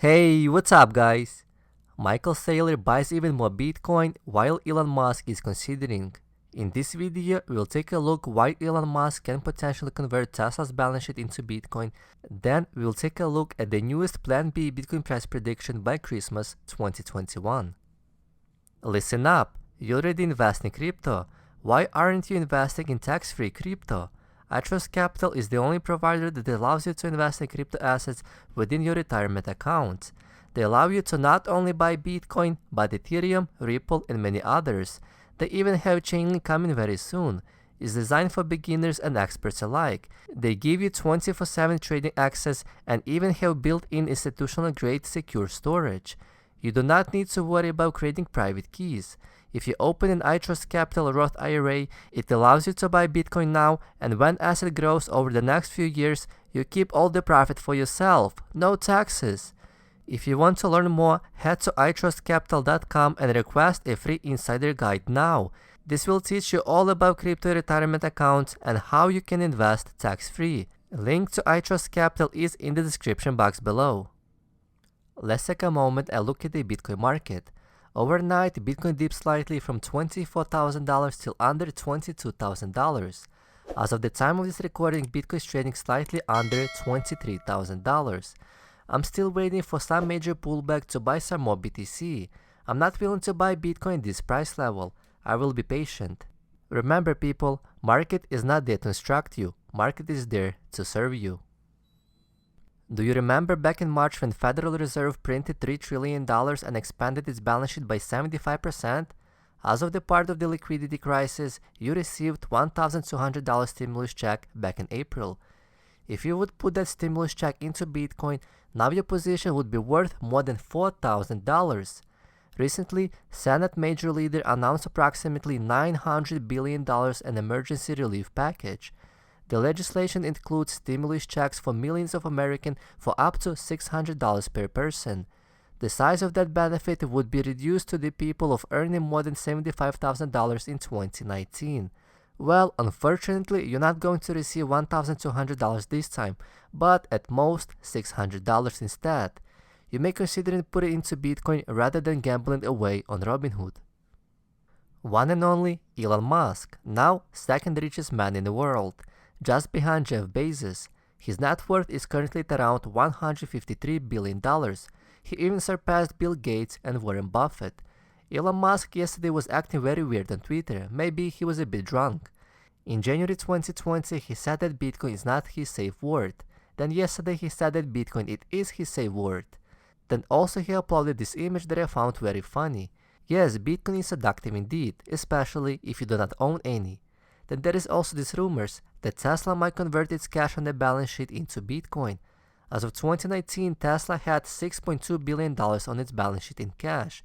Hey, what's up, guys? Michael Saylor buys even more Bitcoin while Elon Musk is considering. In this video, we'll take a look why Elon Musk can potentially convert Tesla's balance sheet into Bitcoin. Then, we'll take a look at the newest Plan B Bitcoin price prediction by Christmas 2021. Listen up, you already invest in crypto. Why aren't you investing in tax-free crypto? iTrustCapital is the only provider that allows you to invest in crypto assets within your retirement account. They allow you to not only buy Bitcoin, but Ethereum, Ripple, and many others. They even have Chainlink coming very soon. It's designed for beginners and experts alike. They give you 24/7 trading access and even have built-in institutional-grade secure storage. You do not need to worry about creating private keys. If you open an iTrustCapital Roth IRA, it allows you to buy Bitcoin now, and when asset grows over the next few years, you keep all the profit for yourself. No taxes. If you want to learn more, head to iTrustCapital.com and request a free insider guide now. This will teach you all about crypto retirement accounts and how you can invest tax-free. Link to iTrustCapital is in the description box below. Let's take a moment and look at the Bitcoin market. Overnight, Bitcoin dipped slightly from $24,000 till under $22,000. As of the time of this recording, Bitcoin is trading slightly under $23,000. I'm still waiting for some major pullback to buy some more BTC. I'm not willing to buy Bitcoin at this price level. I will be patient. Remember people, market is not there to instruct you. Market is there to serve you. Do you remember back in March when Federal Reserve printed $3 trillion and expanded its balance sheet by 75%? As of the part of the liquidity crisis, you received $1,200 stimulus check back in April. If you would put that stimulus check into Bitcoin, now your position would be worth more than $4,000. Recently, Senate Major Leader announced approximately $900 billion an emergency relief package. The legislation includes stimulus checks for millions of Americans for up to $600 per person. The size of that benefit would be reduced to the people of earning more than $75,000 in 2019. Well, unfortunately, you're not going to receive $1,200 this time, but at most $600 instead. You may consider putting it into Bitcoin rather than gambling away on Robinhood. One and only Elon Musk, now second richest man in the world, just behind Jeff Bezos. His net worth is currently at around $153 billion. He even surpassed Bill Gates and Warren Buffett. Elon Musk yesterday was acting very weird on Twitter. Maybe he was a bit drunk. In January 2020, he said that Bitcoin is not his safe word. Then yesterday he said that Bitcoin it is his safe word. Then also he uploaded this image that I found very funny. Yes, Bitcoin is seductive indeed, especially if you do not own any. Then there is also these rumors that Tesla might convert its cash on the balance sheet into Bitcoin. As of 2019, Tesla had $6.2 billion on its balance sheet in cash.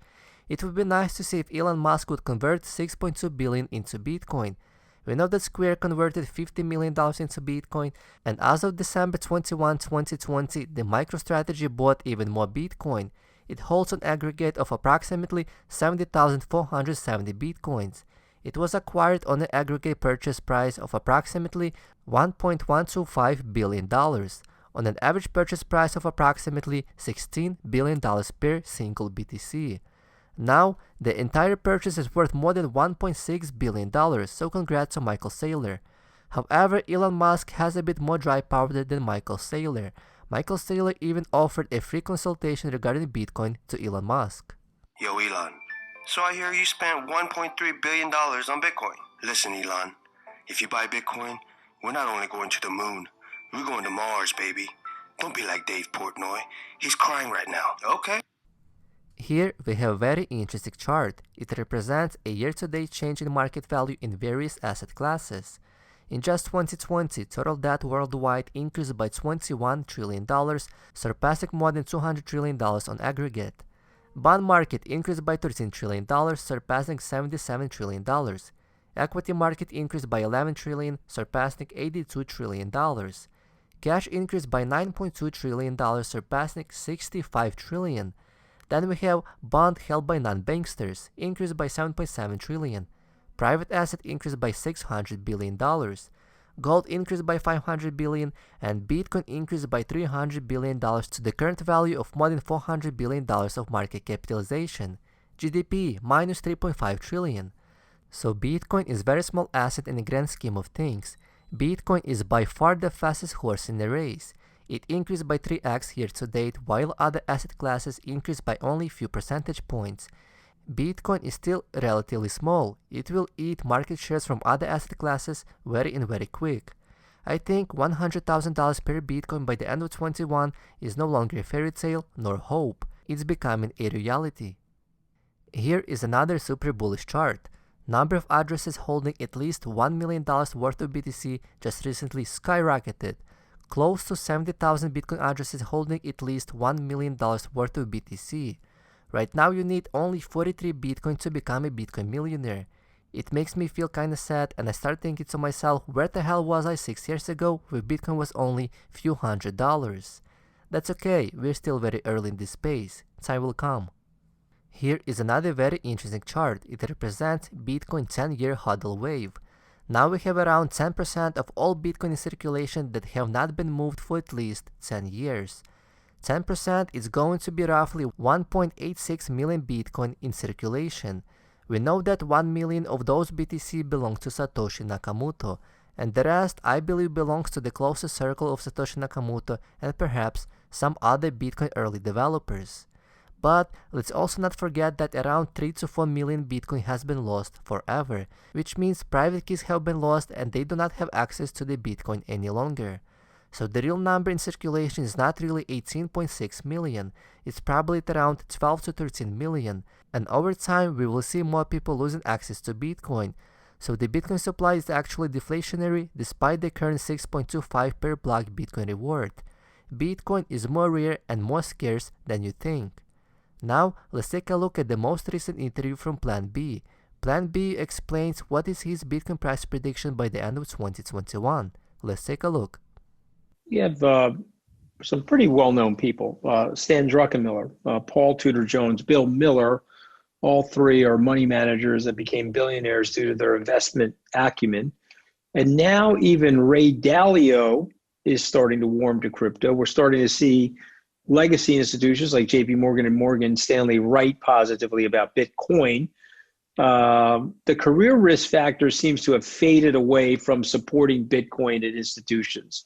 It would be nice to see if Elon Musk would convert $6.2 billion into Bitcoin. We know that Square converted $50 million into Bitcoin, and as of December 21, 2020, the MicroStrategy bought even more Bitcoin. It holds an aggregate of approximately 70,470 Bitcoins. It was acquired on an aggregate purchase price of approximately $1.125 billion, on an average purchase price of approximately $16 billion per single BTC. Now, the entire purchase is worth more than $1.6 billion, so congrats to Michael Saylor. However, Elon Musk has a bit more dry powder than Michael Saylor. Michael Saylor even offered a free consultation regarding Bitcoin to Elon Musk. Yo, Elon. So I hear you spent $1.3 billion on Bitcoin. Listen, Elon, if you buy Bitcoin, we're not only going to the moon, we're going to Mars, baby. Don't be like Dave Portnoy. He's crying right now, okay? Here we have a very interesting chart. It represents a year-to-date change in market value in various asset classes. In just 2020, total debt worldwide increased by $21 trillion, surpassing more than $200 trillion on aggregate. Bond market increased by $13 trillion, surpassing $77 trillion. Equity market increased by $11 trillion, surpassing $82 trillion. Cash increased by $9.2 trillion, surpassing $65 trillion. Then we have bond held by non-banksters, increased by $7.7 trillion. Private asset increased by $600 billion. gold increased by $500 billion, and Bitcoin increased by $300 billion to the current value of more than $400 billion of market capitalization. GDP minus 3.5 trillion. So Bitcoin is a very small asset in the grand scheme of things. Bitcoin is by far the fastest horse in the race. It increased by 3x year to date, while other asset classes increased by only a few percentage points. Bitcoin is still relatively small. It will eat market shares from other asset classes very quick. I think $100,000 per Bitcoin by the end of 2021 is no longer a fairy tale nor hope. It's becoming a reality. Here is another super bullish chart. Number of addresses holding at least $1 million worth of BTC just recently skyrocketed. Close to 70,000 Bitcoin addresses holding at least $1 million worth of BTC. Right now you need only 43 Bitcoin to become a Bitcoin millionaire. It makes me feel kinda sad, and I start thinking to myself, where the hell was I 6 years ago when Bitcoin was only a few $100s? That's okay, we're still very early in this space. Time will come. Here is another very interesting chart. It represents Bitcoin 10-year hodl wave. Now we have around 10% of all Bitcoin in circulation that have not been moved for at least 10 years. 10% is going to be roughly 1.86 million Bitcoin in circulation. We know that 1 million of those BTC belong to Satoshi Nakamoto, and the rest I believe belongs to the closest circle of Satoshi Nakamoto and perhaps some other Bitcoin early developers. But let's also not forget that around 3 to 4 million Bitcoin has been lost forever, which means private keys have been lost and they do not have access to the Bitcoin any longer. So the real number in circulation is not really 18.6 million, it's probably at around 12 to 13 million, and over time we will see more people losing access to Bitcoin. So the Bitcoin supply is actually deflationary despite the current 6.25 per block Bitcoin reward. Bitcoin is more rare and more scarce than you think. Now, let's take a look at the most recent interview from Plan B. Plan B explains what is his Bitcoin price prediction by the end of 2021. Let's take a look. You have some pretty well-known people, Stan Druckenmiller, Paul Tudor Jones, Bill Miller. All three are money managers that became billionaires due to their investment acumen. And now even Ray Dalio is starting to warm to crypto. We're starting to see legacy institutions like JP Morgan and Morgan Stanley write positively about Bitcoin. The career risk factor seems to have faded away from supporting Bitcoin at institutions.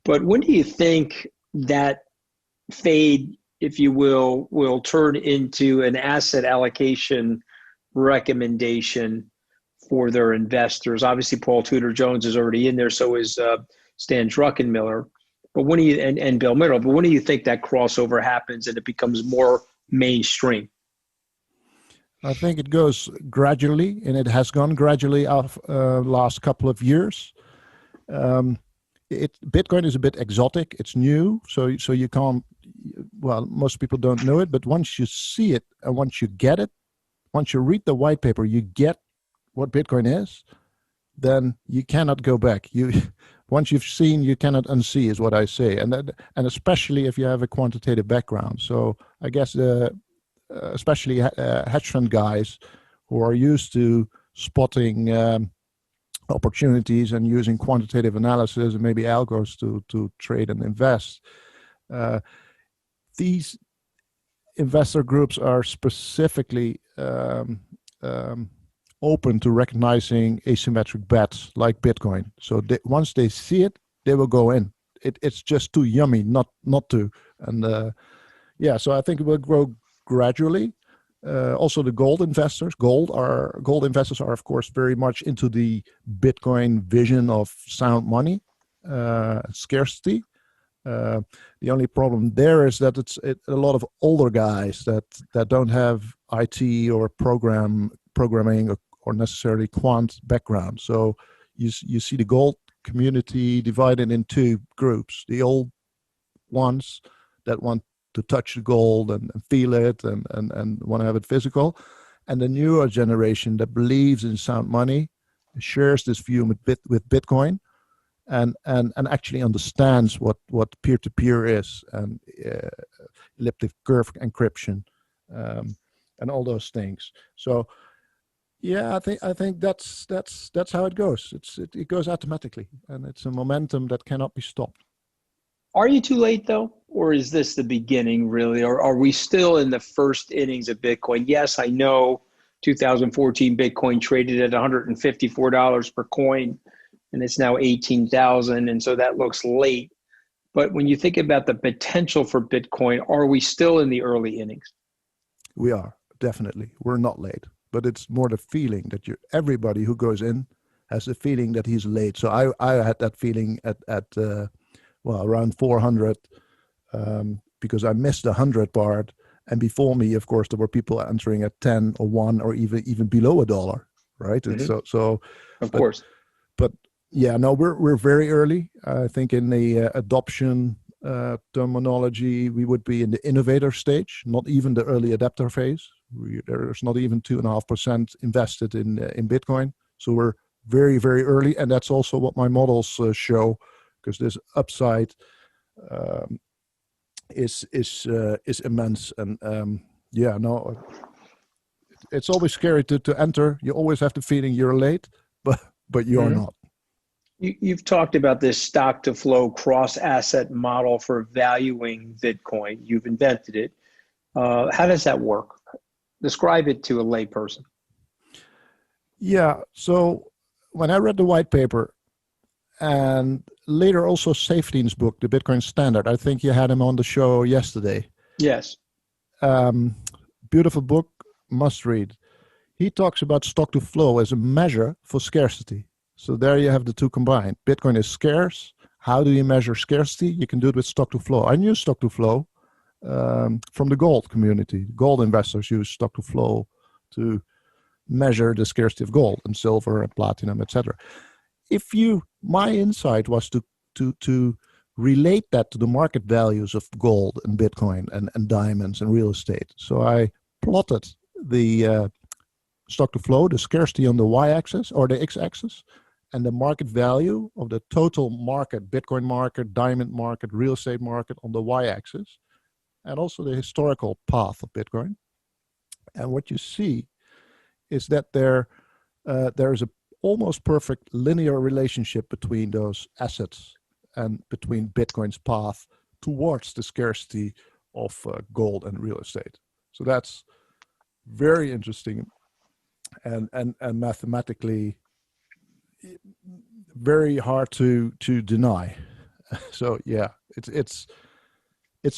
But when do you think that fade, if you will turn into an asset allocation recommendation for their investors? Obviously, Paul Tudor Jones is already in there, so is Stan Druckenmiller. But when do you and Bill Miller? But when do you think that crossover happens and it becomes more mainstream? I think it goes gradually, and it has gone gradually of last couple of years. Bitcoin is a bit exotic. It's new, so you can't. Well, most people don't know it, but once you see it and once you get it, once you read the white paper, you get what Bitcoin is. Then you cannot go back. Once you've seen, you cannot unsee, is what I say, and especially if you have a quantitative background. So I guess especially hedge fund guys who are used to spotting opportunities and using quantitative analysis and maybe algos to trade and invest. These investor groups are specifically open to recognizing asymmetric bets like Bitcoin. So once they see it, they will go in. It's just too yummy not to. And so I think it will grow gradually. Also, the gold investors are of course very much into the Bitcoin vision of sound money, scarcity. The only problem there is that it's a lot of older guys that don't have IT or programming or necessarily quant background. So you see the gold community divided in two groups: the old ones that want to touch the gold and feel it and want to have it physical, and the newer generation that believes in sound money, shares this view with Bitcoin, and actually understands what peer-to-peer is, and elliptic curve encryption, and all those things. So Yeah, I think that's how it goes. It goes automatically, and it's a momentum that cannot be stopped. Are you too late though? Or is this the beginning really? Or are we still in the first innings of Bitcoin? Yes, I know 2014 Bitcoin traded at $154 per coin and it's now 18,000. And so that looks late. But when you think about the potential for Bitcoin, are we still in the early innings? We are definitely. We're not late, but it's more the feeling that everybody who goes in has the feeling that he's late. So I had that feeling at around 400 because I missed the 100 part. And before me, of course, there were people entering at 10 or 1 or even below $1, right? And so of course. But yeah, no, we're very early. I think in the adoption terminology, we would be in the innovator stage, not even the early adapter phase. There's not even 2.5% invested in Bitcoin. So we're very, very early. And that's also what my models show, because this upside is immense. And yeah, no, it's always scary to enter. You always have the feeling you're late, but you're not. You've talked about this stock to flow cross asset model for valuing Bitcoin. You've invented it. How does that work? Describe it to a layperson. Yeah. So when I read the white paper, and later also Safeteen's book, The Bitcoin Standard, I think you had him on the show yesterday. Yes. Beautiful book, must read. He talks about stock to flow as a measure for scarcity. So there you have the two combined. Bitcoin is scarce. How do you measure scarcity? You can do it with stock to flow. I knew stock to flow from the gold community. Gold investors use stock to flow to measure the scarcity of gold and silver and platinum, etc. My insight was to relate that to the market values of gold and Bitcoin and diamonds and real estate. So I plotted the stock to flow, the scarcity on the y-axis or the x-axis, and the market value of the total market, Bitcoin market, diamond market, real estate market on the y-axis, and also the historical path of Bitcoin. And what you see is that there is a almost perfect linear relationship between those assets and between Bitcoin's path towards the scarcity of gold and real estate. So that's very interesting and mathematically very hard to deny. So yeah, it's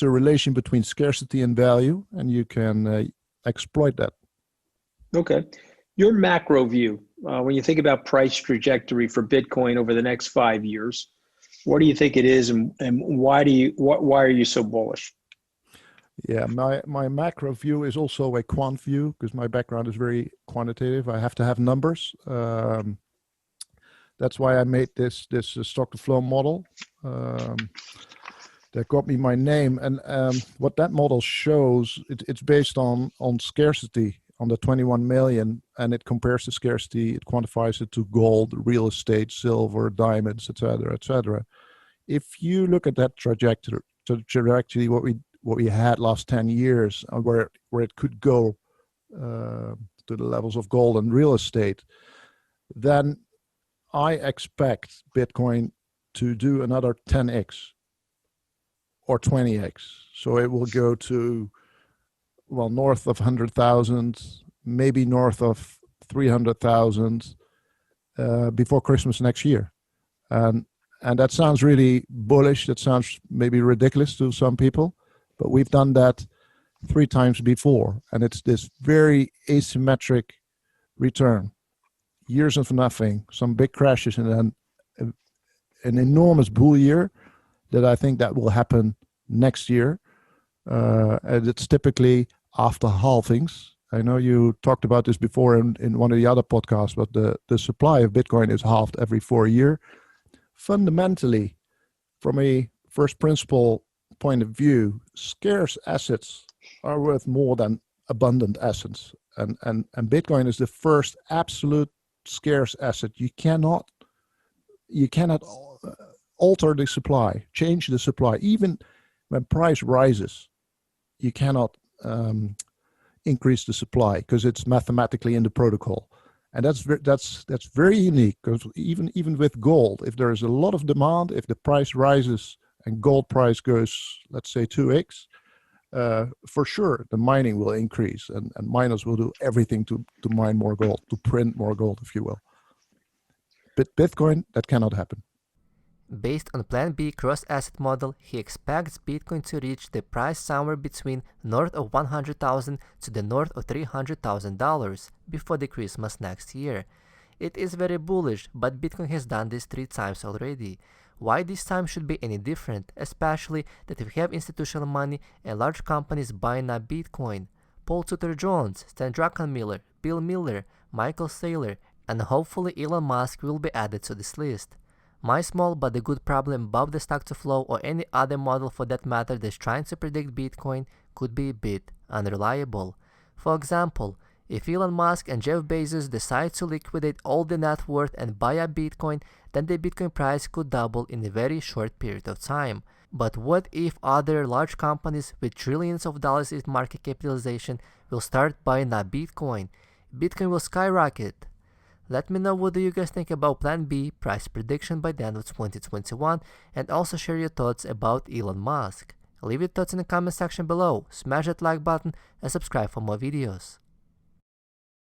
a relation between scarcity and value, and you can exploit that. Okay. Your macro view, when you think about price trajectory for Bitcoin over the next 5 years, what do you think it is, and why are you so bullish? Yeah, my macro view is also a quant view because my background is very quantitative. I have to have numbers. That's why I made this stock to flow model. That got me my name, and what that model shows, it's based on scarcity on the 21 million, and it compares the scarcity. It quantifies it to gold, real estate, silver, diamonds, etc., etc. If you look at that trajectory, what we had last 10 years, where it could go to the levels of gold and real estate, then I expect Bitcoin to do another 10x or 20x. So it will go to, well, north of 100,000, maybe north of 300,000 before Christmas next year. And that sounds really bullish. That sounds maybe ridiculous to some people, but we've done that 3 times before. And it's this very asymmetric return. Years of nothing, some big crashes, and then an enormous bull year that I think that will happen next year. And it's typically after halvings. I know you talked about this before in one of the other podcasts, but the supply of Bitcoin is halved every 4 years. Fundamentally, from a first principle point of view, scarce assets are worth more than abundant assets. And Bitcoin is the first absolute scarce asset. You cannot alter the supply, change the supply. Even when price rises, you cannot increase the supply because it's mathematically in the protocol. And that's very unique, because even with gold, if there is a lot of demand, if the price rises and gold price goes, let's say 2x, for sure the mining will increase, and miners will do everything to mine more gold, to print more gold, if you will. But Bitcoin, that cannot happen. Based on Plan B cross-asset model, he expects Bitcoin to reach the price somewhere between north of $100,000 to the north of $300,000 before the Christmas next year. It is very bullish, but Bitcoin has done this 3 times already. Why this time should be any different, especially that we have institutional money and large companies buying up Bitcoin? Paul Tudor Jones, Stan Druckenmiller, Bill Miller, Michael Saylor, and hopefully Elon Musk will be added to this list. My small but a good problem about the stock to flow, or any other model for that matter that's trying to predict Bitcoin, could be a bit unreliable. For example, if Elon Musk and Jeff Bezos decide to liquidate all the net worth and buy up Bitcoin, then the Bitcoin price could double in a very short period of time. But what if other large companies with trillions of dollars in market capitalization will start buying up Bitcoin? Bitcoin will skyrocket. Let me know what do you guys think about Plan B price prediction by the end of 2021, and also share your thoughts about Elon Musk. Leave your thoughts in the comment section below, smash that like button, and subscribe for more videos.